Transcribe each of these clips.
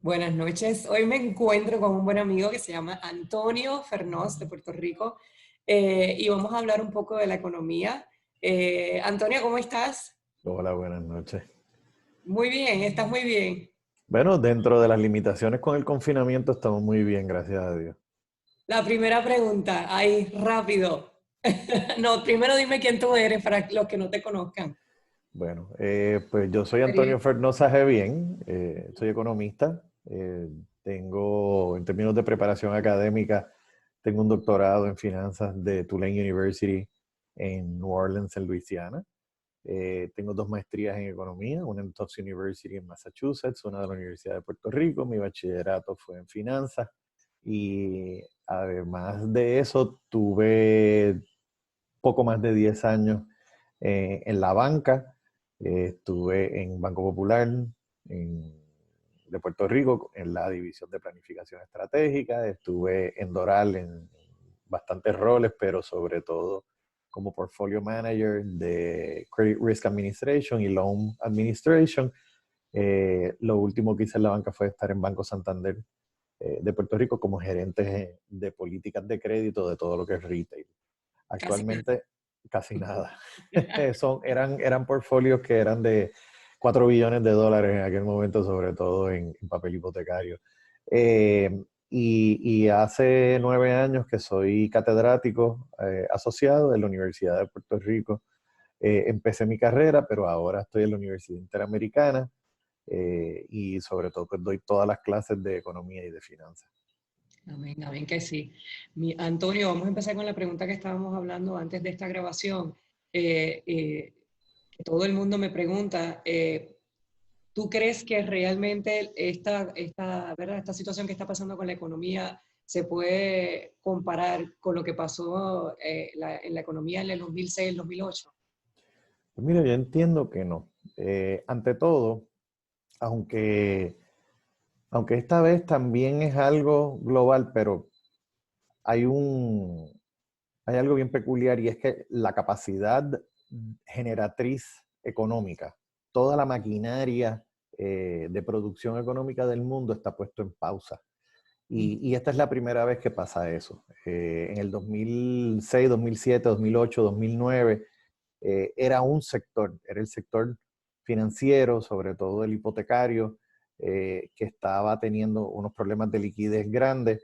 Buenas noches. Hoy me encuentro con un buen amigo que se llama Antonio Fernós de Puerto Rico y vamos a hablar un poco de la economía. Antonio, ¿cómo estás? Hola, buenas noches. Muy bien, estás muy bien. Bueno, dentro de las limitaciones con el confinamiento estamos muy bien, gracias a Dios. La primera pregunta, ahí rápido. No, primero dime quién tú eres para los que no te conozcan. Bueno, pues yo soy Antonio Sería- Fernosa Bien, soy economista, tengo, en términos de preparación académica, tengo un doctorado en finanzas de Tulane University en New Orleans, en Luisiana. Tengo dos maestrías en economía, una en Tufts University en Massachusetts, una de la Universidad de Puerto Rico. Mi bachillerato fue en finanzas y además de eso tuve poco más de 10 años en la banca. Estuve en Banco Popular de Puerto Rico en la división de planificación estratégica. Estuve en Doral en bastantes roles, pero sobre todo como portfolio manager de Credit Risk Administration y Loan Administration. Lo último que hice en la banca fue estar en Banco Santander de Puerto Rico como gerente de políticas de crédito de todo lo que es retail. Casi nada. Actualmente casi nada. Eran portfolios que eran de 4 billones de dólares en aquel momento, sobre todo en papel hipotecario. Eh, y hace 9 años que soy catedrático asociado de la Universidad de Puerto Rico. Empecé mi carrera, pero ahora estoy en la Universidad Interamericana y sobre todo pues doy todas las clases de economía y de finanzas. Amén, amén que sí. Antonio, vamos a empezar con la pregunta que estábamos hablando antes de esta grabación. Que todo el mundo me pregunta, ¿tú crees que realmente ¿verdad? Esta situación que está pasando con la economía se puede comparar con lo que pasó en la economía en el 2006, el 2008? Pues mira, yo entiendo que no. Ante todo, aunque, aunque esta vez también es algo global, pero hay hay algo bien peculiar y es que la capacidad generatriz económica, toda la maquinaria de producción económica del mundo está puesto en pausa. Y esta es la primera vez que pasa eso. En el 2006, 2007, 2008, 2009, era un sector, era el sector financiero, sobre todo el hipotecario, que estaba teniendo unos problemas de liquidez grandes,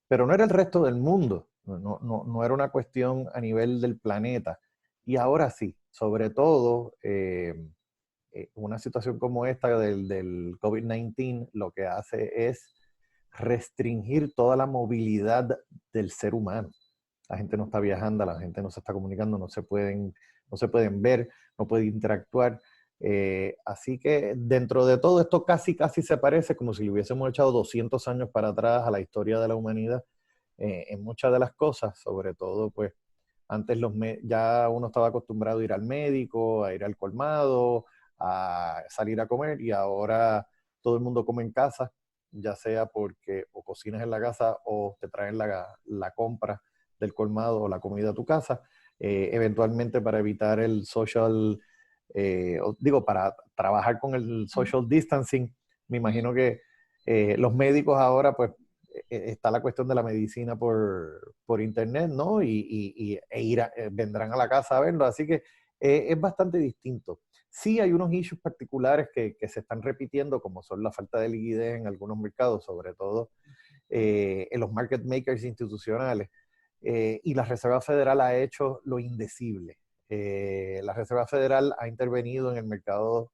pero no era el resto del mundo, no era una cuestión a nivel del planeta. Y ahora sí, sobre todo una situación como esta del COVID-19 lo que hace es restringir toda la movilidad del ser humano. La gente no está viajando, la gente no se está comunicando, no se pueden ver, no pueden interactuar. Así que dentro de todo esto casi se parece como si le hubiésemos echado 200 años para atrás a la historia de la humanidad en muchas de las cosas, sobre todo pues antes ya uno estaba acostumbrado a ir al médico, a ir al colmado, a salir a comer y ahora todo el mundo come en casa, ya sea porque o cocinas en la casa o te traen la compra del colmado o la comida a tu casa, eventualmente para evitar el social, digo, para trabajar con el social distancing, me imagino que los médicos ahora pues está la cuestión de la medicina por internet, ¿no? Vendrán a la casa a verlo, así que es bastante distinto. Sí hay unos issues particulares que se están repitiendo, como son la falta de liquidez en algunos mercados, sobre todo en los market makers institucionales, y la Reserva Federal ha hecho lo indecible. La Reserva Federal ha intervenido en el mercado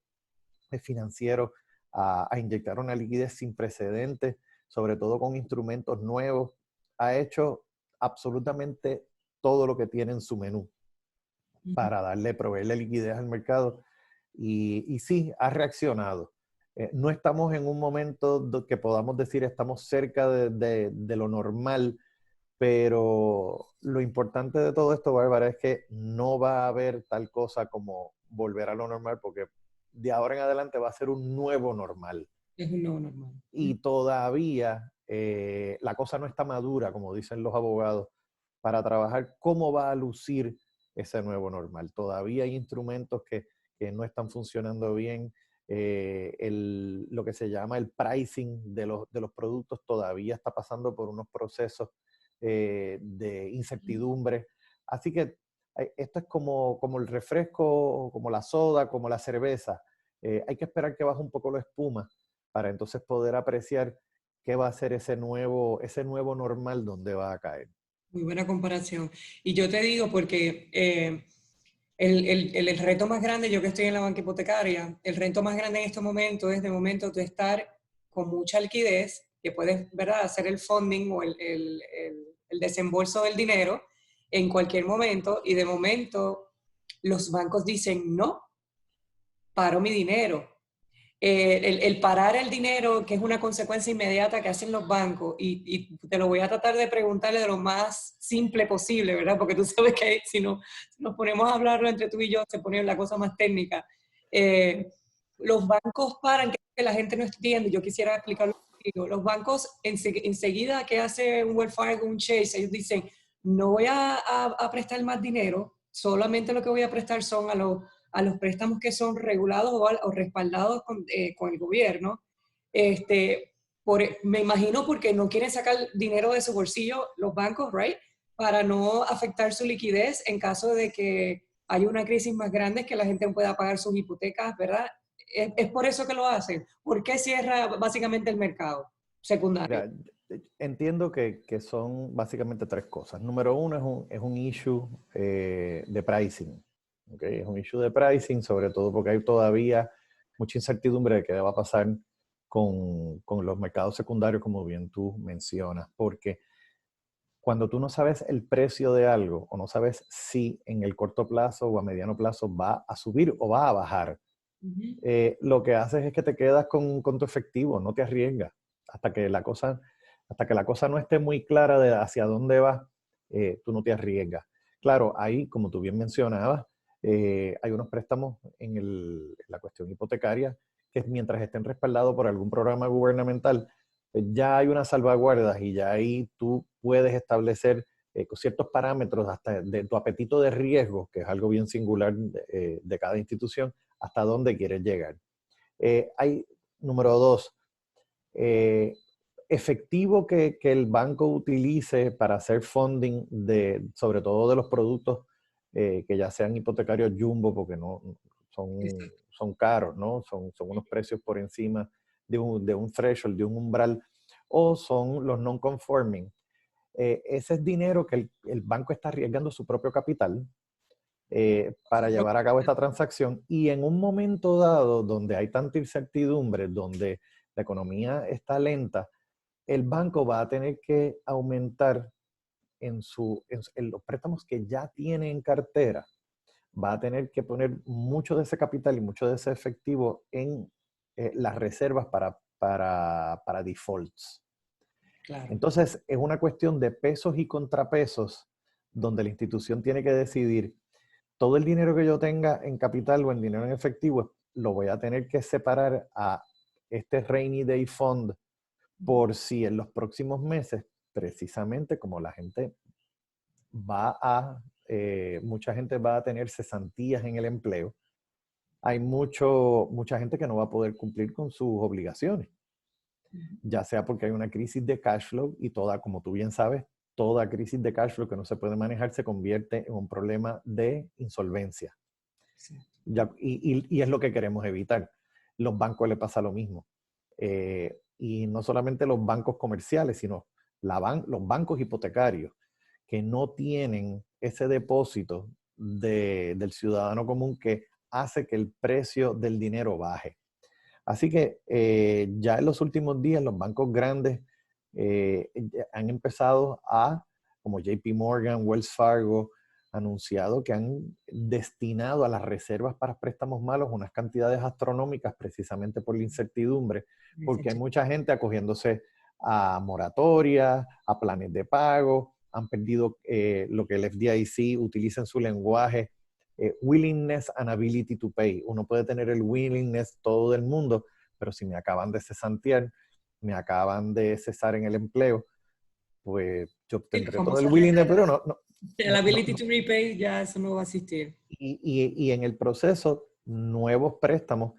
financiero a inyectar una liquidez sin precedentes, sobre todo con instrumentos nuevos. Ha hecho absolutamente todo lo que tiene en su menú para proveerle liquidez al mercado y sí, ha reaccionado. No estamos en un momento que podamos decir estamos cerca de lo normal, pero lo importante de todo esto, Bárbara, es que no va a haber tal cosa como volver a lo normal, porque de ahora en adelante va a ser un nuevo normal. Es un nuevo normal. Y todavía la cosa no está madura, como dicen los abogados, para trabajar cómo va a lucir ese nuevo normal. Todavía hay instrumentos que no están funcionando bien. lo que se llama el pricing de los productos todavía está pasando por unos procesos de incertidumbre. Así que esto es como el refresco, como la soda, como la cerveza. Hay que esperar que baje un poco la espuma para entonces poder apreciar qué va a ser ese nuevo normal donde va a caer. Muy buena comparación. Y yo te digo porque el reto más grande, yo que estoy en la banca hipotecaria, el reto más grande en estos momentos es de momento tú estar con mucha liquidez, que puedes, ¿verdad?, hacer el funding o el desembolso del dinero en cualquier momento, y de momento los bancos dicen, no, paro mi dinero. El parar el dinero, que es una consecuencia inmediata que hacen los bancos, y te lo voy a tratar de preguntarle de lo más simple posible, ¿verdad? Porque tú sabes que si nos ponemos a hablarlo entre tú y yo, se pone la cosa más técnica. Los bancos paran, que la gente no entiende, yo quisiera explicarlo contigo. Los bancos enseguida que hace un Wells Fargo, un Chase, ellos dicen, no voy a prestar más dinero, solamente lo que voy a prestar son a los préstamos que son regulados o respaldados con el gobierno. Me imagino porque no quieren sacar dinero de su bolsillo los bancos, ¿right? Para no afectar su liquidez en caso de que haya una crisis más grande, que la gente no pueda pagar sus hipotecas, ¿verdad? Es por eso que lo hacen. ¿Por qué cierra básicamente el mercado secundario? Mira, entiendo que son básicamente tres cosas. Número uno es un issue de pricing. ¿Okay? Es un issue de pricing, sobre todo porque hay todavía mucha incertidumbre de qué va a pasar con los mercados secundarios, como bien tú mencionas. Porque cuando tú no sabes el precio de algo o no sabes si en el corto plazo o a mediano plazo va a subir o va a bajar, lo que haces es que te quedas con tu efectivo, no te arriesgas hasta que la cosa, no esté muy clara de hacia dónde va, tú no te arriesgas. Claro, ahí, como tú bien mencionabas, hay unos préstamos en la cuestión hipotecaria que mientras estén respaldados por algún programa gubernamental, ya hay unas salvaguardas y ya ahí tú puedes establecer con ciertos parámetros hasta de tu apetito de riesgo, que es algo bien singular de cada institución, hasta dónde quieres llegar. Número dos, efectivo que el banco utilice para hacer funding sobre todo de los productos que ya sean hipotecarios jumbo, porque no son caros, ¿no? Son unos precios por encima de un threshold, de un umbral, o son los non-conforming. Ese es dinero que el banco está arriesgando su propio capital para llevar a cabo esta transacción, y en un momento dado donde hay tanta incertidumbre, donde la economía está lenta, el banco va a tener que aumentar en los préstamos que ya tiene en cartera, va a tener que poner mucho de ese capital y mucho de ese efectivo en las reservas para defaults. Claro. Entonces, es una cuestión de pesos y contrapesos donde la institución tiene que decidir: todo el dinero que yo tenga en capital o en dinero en efectivo, lo voy a tener que separar a este Rainy Day Fund, por si en los próximos meses, precisamente como la gente mucha gente va a tener cesantías en el empleo, hay mucha gente que no va a poder cumplir con sus obligaciones, ya sea porque hay una crisis de cash flow, y como tú bien sabes, toda crisis de cash flow que no se puede manejar se convierte en un problema de insolvencia. Sí. Y es lo que queremos evitar. Los bancos les pasa lo mismo. Y no solamente los bancos comerciales, sino los bancos hipotecarios, que no tienen ese depósito del ciudadano común que hace que el precio del dinero baje. Así que ya en los últimos días los bancos grandes han empezado como JP Morgan, Wells Fargo, anunciado que han destinado a las reservas para préstamos malos unas cantidades astronómicas, precisamente por la incertidumbre, porque hay mucha gente acogiéndose a moratorias, a planes de pago, han perdido lo que el FDIC utiliza en su lenguaje, willingness and ability to pay. Uno puede tener el willingness todo del mundo, pero si me acaban de cesantear, me acaban de cesar en el empleo, pues yo tendré todo el willingness, pero el ability to repay, ya eso no va a existir. Y en el proceso, nuevos préstamos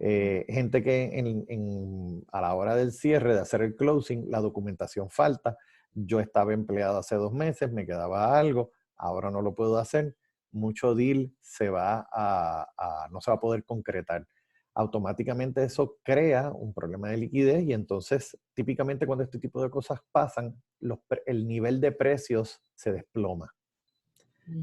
Gente que a la hora del cierre, de hacer el closing, la documentación falta. Yo estaba empleado hace 2 meses, me quedaba algo, ahora no lo puedo hacer. Mucho deal no se va a poder concretar. Automáticamente eso crea un problema de liquidez y entonces típicamente cuando este tipo de cosas pasan, el nivel de precios se desploma.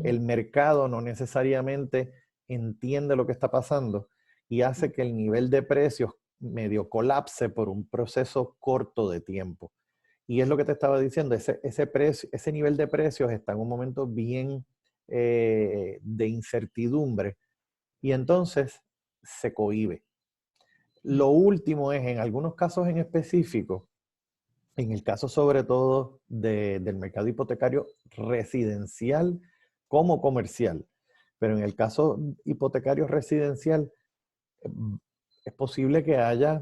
El mercado no necesariamente entiende lo que está pasando y hace que el nivel de precios medio colapse por un proceso corto de tiempo. Y es lo que te estaba diciendo, ese nivel de precios está en un momento bien de incertidumbre y entonces se cohíbe. Lo último es, en algunos casos en específico, en el caso sobre todo del mercado hipotecario residencial como comercial, pero en el caso hipotecario residencial es posible que haya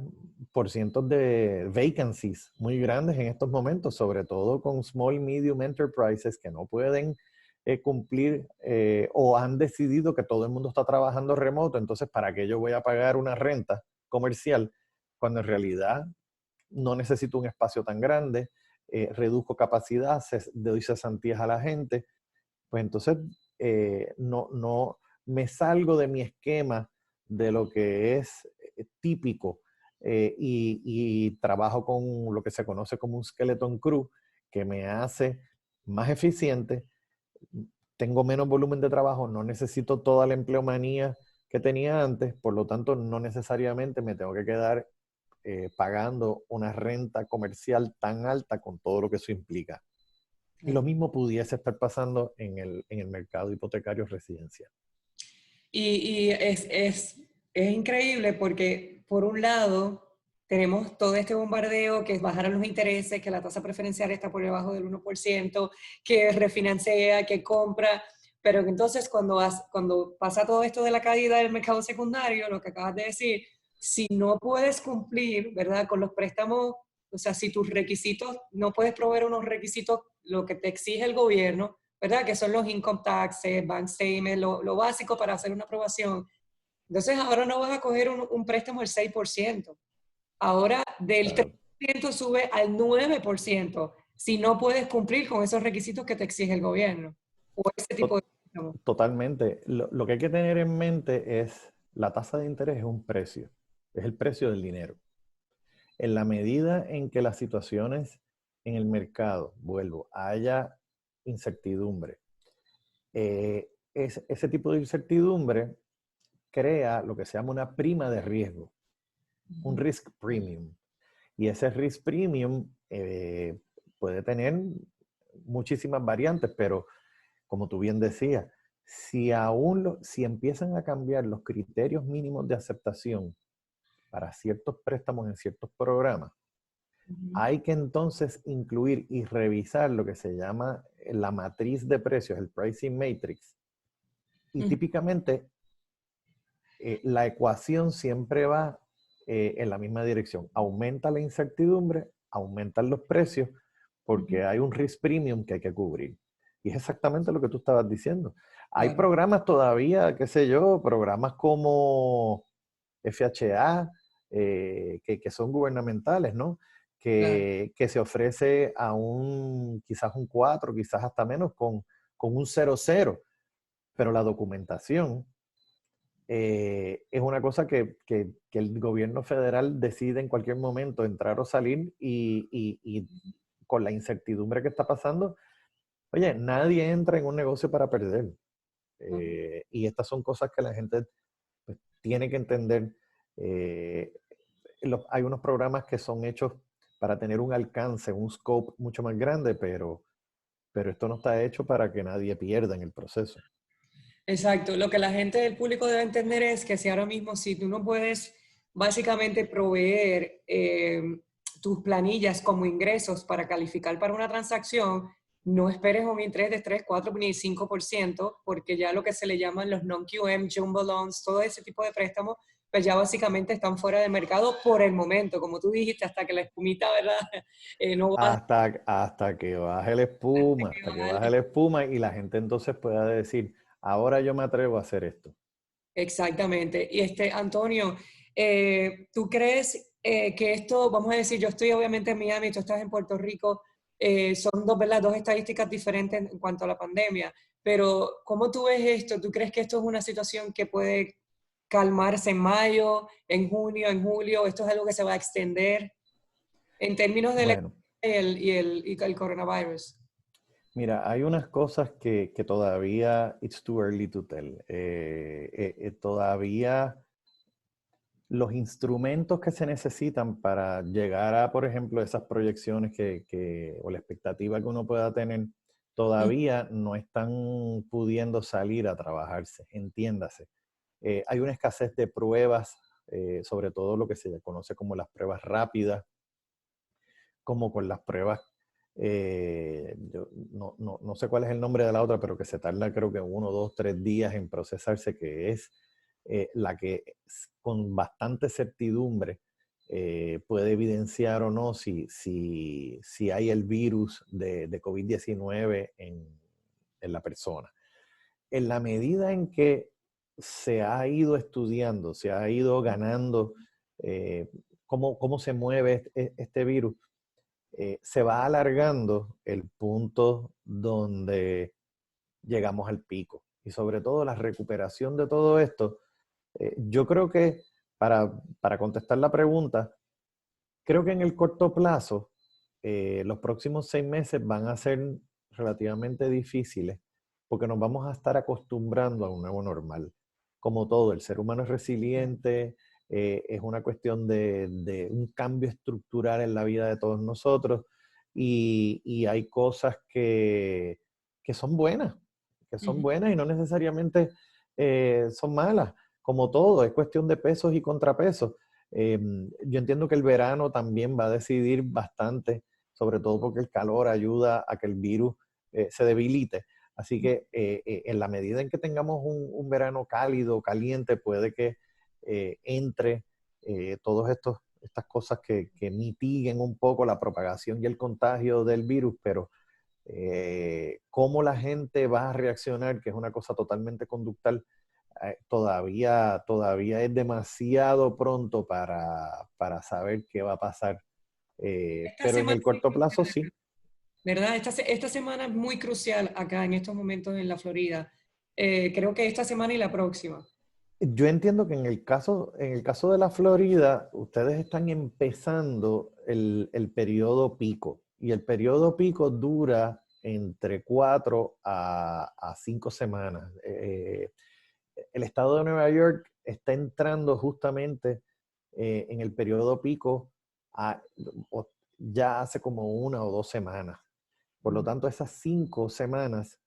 porcientos de vacancies muy grandes en estos momentos, sobre todo con small medium enterprises que no pueden cumplir o han decidido que todo el mundo está trabajando remoto, entonces ¿para qué yo voy a pagar una renta comercial cuando en realidad no necesito un espacio tan grande, reduzco capacidad, doy cesantías a la gente? Pues entonces no me salgo de mi esquema de lo que es típico y trabajo con lo que se conoce como un skeleton crew que me hace más eficiente, tengo menos volumen de trabajo, no necesito toda la empleomanía que tenía antes, por lo tanto no necesariamente me tengo que quedar pagando una renta comercial tan alta con todo lo que eso implica. Y lo mismo pudiese estar pasando en el mercado hipotecario residencial. Y es increíble porque, por un lado, tenemos todo este bombardeo que bajaron los intereses, que la tasa preferencial está por debajo del 1%, que refinancia, que compra, pero que entonces cuando pasa todo esto de la caída del mercado secundario, lo que acabas de decir, si no puedes cumplir, ¿verdad?, con los préstamos, o sea, si tus requisitos, no puedes proveer unos requisitos, lo que te exige el gobierno, ¿verdad? Que son los income taxes, bank statements, lo básico para hacer una aprobación. Entonces ahora no vas a coger un préstamo del 6%. Ahora del Claro. 3% sube al 9% si no puedes cumplir con esos requisitos que te exige el gobierno. O ese tipo de préstamo. Totalmente. Lo que hay que tener en mente es la tasa de interés es un precio, es el precio del dinero. En la medida en que las situaciones en el mercado, vuelvo, haya incertidumbre, ese tipo de incertidumbre crea lo que se llama una prima de riesgo, un risk premium. Y ese risk premium puede tener muchísimas variantes, pero como tú bien decías, si empiezan a cambiar los criterios mínimos de aceptación para ciertos préstamos en ciertos programas, hay que entonces incluir y revisar lo que se llama la matriz de precios, el pricing matrix. Y típicamente la ecuación siempre va en la misma dirección. Aumenta la incertidumbre, aumentan los precios, porque hay un risk premium que hay que cubrir. Y es exactamente lo que tú estabas diciendo. Hay programas todavía, qué sé yo, programas como FHA, que son gubernamentales, ¿no? Que se ofrece a quizás un 4, quizás hasta menos, con un 0,0. Pero la documentación es una cosa que el gobierno federal decide en cualquier momento entrar o salir y con la incertidumbre que está pasando, oye, nadie entra en un negocio para perder. Y estas son cosas que la gente pues, tiene que entender. Hay unos programas que son hechos para tener un alcance, un scope mucho más grande, pero esto no está hecho para que nadie pierda en el proceso. Exacto. Lo que la gente del público debe entender es que si ahora mismo, si tú no puedes básicamente proveer tus planillas como ingresos para calificar para una transacción, no esperes un interés de 3, 4 ni 5%, porque ya lo que se le llaman los non-QM, jumbo loans, todo ese tipo de préstamos, pues ya básicamente están fuera de mercado por el momento, como tú dijiste, hasta que la espumita, ¿verdad? No va Hasta que baje la espuma, hasta que baje la espuma y la gente entonces pueda decir, ahora yo me atrevo a hacer esto. Exactamente. Y Antonio, ¿tú crees que esto, vamos a decir, yo estoy obviamente en Miami, tú estás en Puerto Rico, son dos, ¿verdad? Dos estadísticas diferentes en cuanto a la pandemia, pero ¿cómo tú ves esto? ¿Tú crees que esto es una situación que puede calmarse en mayo, en junio, en julio? ¿Esto es algo que se va a extender en términos de la Bueno, y el coronavirus? mira, hay unas cosas que todavía it's too early to tell. Todavía los instrumentos que se necesitan para llegar a, por ejemplo, esas proyecciones o la expectativa que uno pueda tener, todavía no están pudiendo salir a trabajarse, entiéndase. Hay una escasez de pruebas, sobre todo lo que se conoce como las pruebas rápidas, como con las pruebas, yo no sé cuál es el nombre de la otra, pero que se tarda creo que 1, 2, 3 días en procesarse, que es la que con bastante certidumbre puede evidenciar o no si hay el virus de COVID-19 en la persona. En la medida en que se ha ido estudiando, se ha ido ganando eh, cómo se mueve este virus, se va alargando el punto donde llegamos al pico. Y sobre todo la recuperación de todo esto, yo creo que para contestar la pregunta, creo que en el corto plazo, los próximos 6 meses van a ser relativamente difíciles porque nos vamos a estar acostumbrando a un nuevo normal. Como todo, el ser humano es resiliente, es una cuestión de un cambio estructural en la vida de todos nosotros y hay cosas que son buenas y no necesariamente son malas. Como todo, es cuestión de pesos y contrapesos. Yo entiendo que el verano también va a decidir bastante, sobre todo porque el calor ayuda a que el virus se debilite. Así que en la medida en que tengamos un verano cálido, caliente, puede que entre todas estas cosas que mitiguen un poco la propagación y el contagio del virus, pero cómo la gente va a reaccionar, que es una cosa totalmente conductual, todavía es demasiado pronto para saber qué va a pasar. Esta Pero en semana, el corto plazo sí. ¿verdad? Esta semana es muy crucial acá en estos momentos en la Florida. Creo que esta semana y la próxima. Yo entiendo que en el caso de la Florida, ustedes están empezando el periodo pico. Y el periodo pico dura entre 4 a 5 semanas. El estado de Nueva York está entrando justamente en el periodo pico a- ya hace como 1 o 2 semanas. Por lo tanto, esas 5 semanas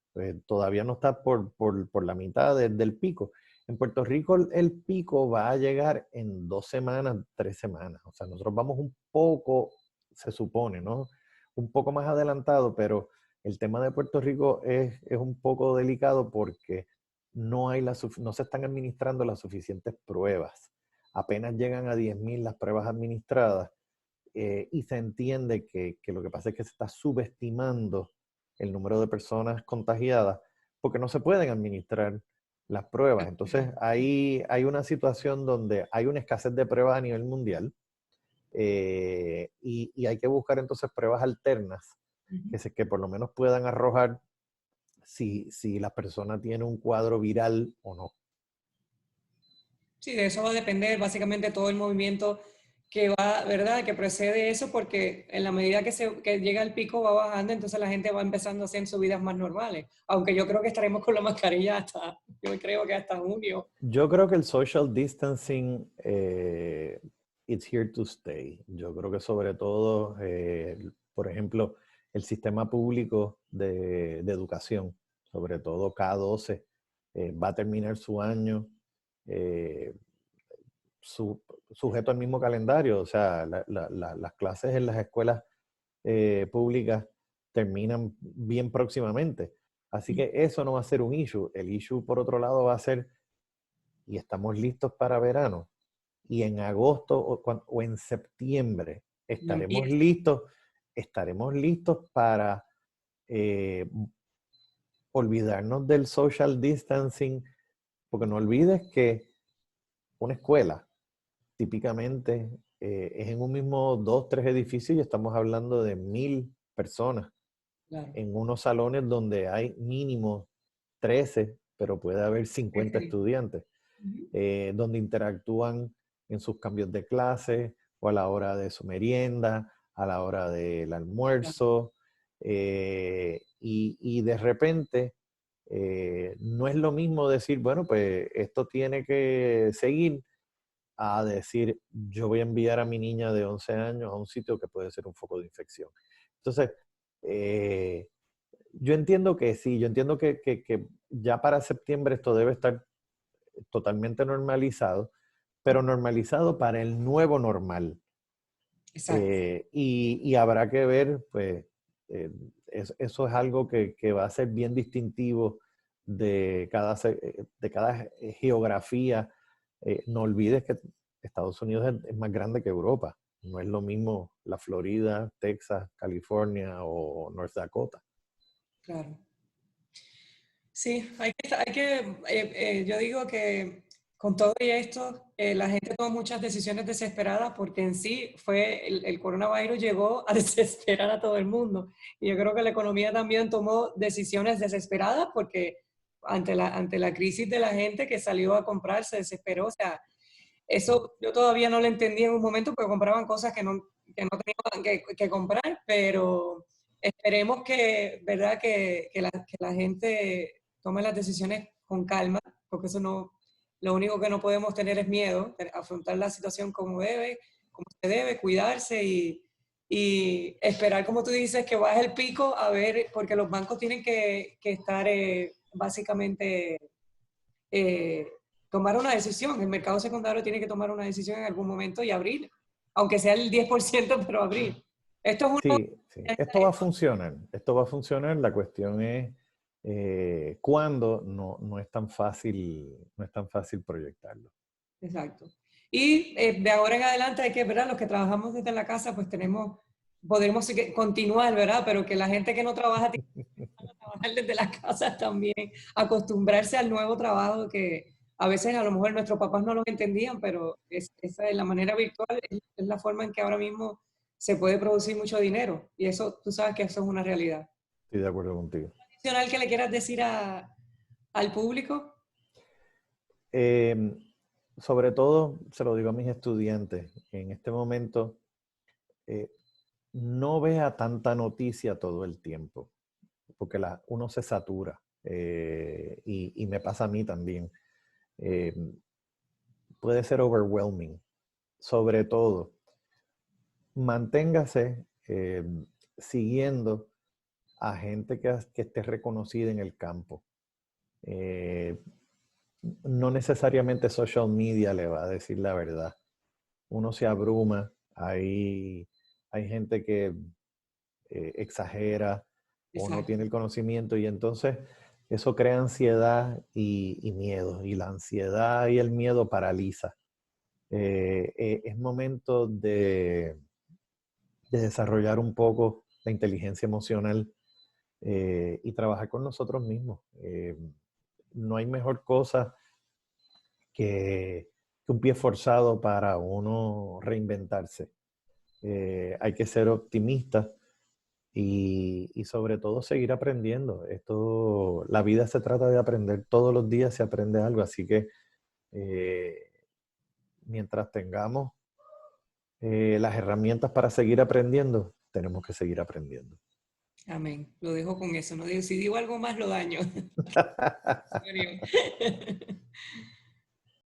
todavía no está por la mitad del pico. En Puerto Rico el pico va a llegar en 2 semanas, 3 semanas. O sea, nosotros vamos un poco, se supone, ¿no? Un poco más adelantado, pero el tema de Puerto Rico es un poco delicado porque no se están administrando las suficientes pruebas. Apenas llegan a 10.000 las pruebas administradas y se entiende que lo que pasa es que se está subestimando el número de personas contagiadas porque no se pueden administrar las pruebas. Entonces, hay una situación donde hay una escasez de pruebas a nivel mundial y hay que buscar entonces pruebas alternas que por lo menos puedan arrojar si la persona tiene un cuadro viral o no. Sí, de eso va a depender básicamente todo el movimiento que va, ¿verdad? Que precede eso, porque en la medida que llega el pico va bajando, entonces la gente va empezando a hacer sus vidas más normales. Aunque yo creo que estaremos con la mascarilla yo creo que hasta junio. Yo creo que el social distancing it's here to stay. Yo creo que sobre todo, por ejemplo, el sistema público de educación, sobre todo K12, va a terminar su año eh, sujeto al mismo calendario. O sea, las clases en las escuelas públicas terminan bien próximamente. Así que eso no va a ser un issue. El issue, por otro lado, va a ser y estamos listos para verano y en agosto o en septiembre Y estaremos listos para eh, olvidarnos del social distancing, porque no olvides que una escuela típicamente es en un mismo 2, 3 edificios y estamos hablando de 1000 personas Claro. en unos salones donde hay mínimo 13, pero puede haber 50 estudiantes, Ujú. donde interactúan en sus cambios de clase o a la hora de su merienda, a la hora del almuerzo, y de repente no es lo mismo decir, bueno, pues esto tiene que seguir, a decir, yo voy a enviar a mi niña de 11 años a un sitio que puede ser un foco de infección. Entonces, eh, yo entiendo que sí, yo entiendo que ya para septiembre esto debe estar totalmente normalizado, pero normalizado para el nuevo normal. Exacto. Y habrá que ver, pues, eh, eso es algo que va a ser bien distintivo de cada geografía. No olvides que Estados Unidos es más grande que Europa. No es lo mismo la Florida, Texas, California o North Dakota. Claro. Sí, yo digo que con todo y esto, la gente toma muchas decisiones desesperadas porque en sí el coronavirus llegó a desesperar a todo el mundo. Y yo creo que la economía también tomó decisiones desesperadas porque ante la crisis de la gente que salió a comprar se desesperó. O sea, eso yo todavía no lo entendí en un momento porque compraban cosas que no tenían que comprar, pero esperemos que, ¿verdad? Que la gente tome las decisiones con calma, porque eso no, lo único que no podemos tener es miedo, afrontar la situación como se debe, cuidarse y esperar, como tú dices, que baje el pico, a ver, porque los bancos tienen que estar básicamente eh, tomar una decisión. El mercado secundario tiene que tomar una decisión en algún momento y abrir, aunque sea el 10%, pero abrir. Esto es uno... Sí, sí, esto va a funcionar, esto va a funcionar. La cuestión es cuándo, no es tan fácil, no es tan fácil proyectarlo. Exacto. Y de ahora en adelante hay que, ¿verdad? Los que trabajamos desde la casa, pues podremos continuar, ¿verdad? Pero que la gente que no trabaja tiene que trabajar desde la casa también, acostumbrarse al nuevo trabajo que a veces a lo mejor nuestros papás no lo entendían, pero esa es la manera virtual, es la forma en que ahora mismo se puede producir mucho dinero. Y eso, tú sabes que eso es una realidad. Estoy de acuerdo contigo. ¿Adicional que le quieras decir al público? Eh, Sobre todo, se lo digo a mis estudiantes, en este momento, eh, no vea tanta noticia todo el tiempo, porque uno se satura, y me pasa a mí también. Eh, Puede ser overwhelming. Sobre todo, manténgase siguiendo a gente que esté reconocida en el campo. Eh, no necesariamente social media le va a decir la verdad. Uno se abruma, hay gente que exagera o no Exacto. tiene el conocimiento y entonces eso crea ansiedad y miedo. Y la ansiedad y el miedo paraliza. Es momento de desarrollar un poco la inteligencia emocional y trabajar con nosotros mismos. No hay mejor cosa que un pie forzado para uno reinventarse. Hay que ser optimistas y sobre todo seguir aprendiendo. La vida se trata de aprender. Todos los días se aprende algo, así que eh, mientras tengamos las herramientas para seguir aprendiendo, tenemos que seguir aprendiendo. Amén. Lo dejo con eso. No digo, si digo algo más, lo daño.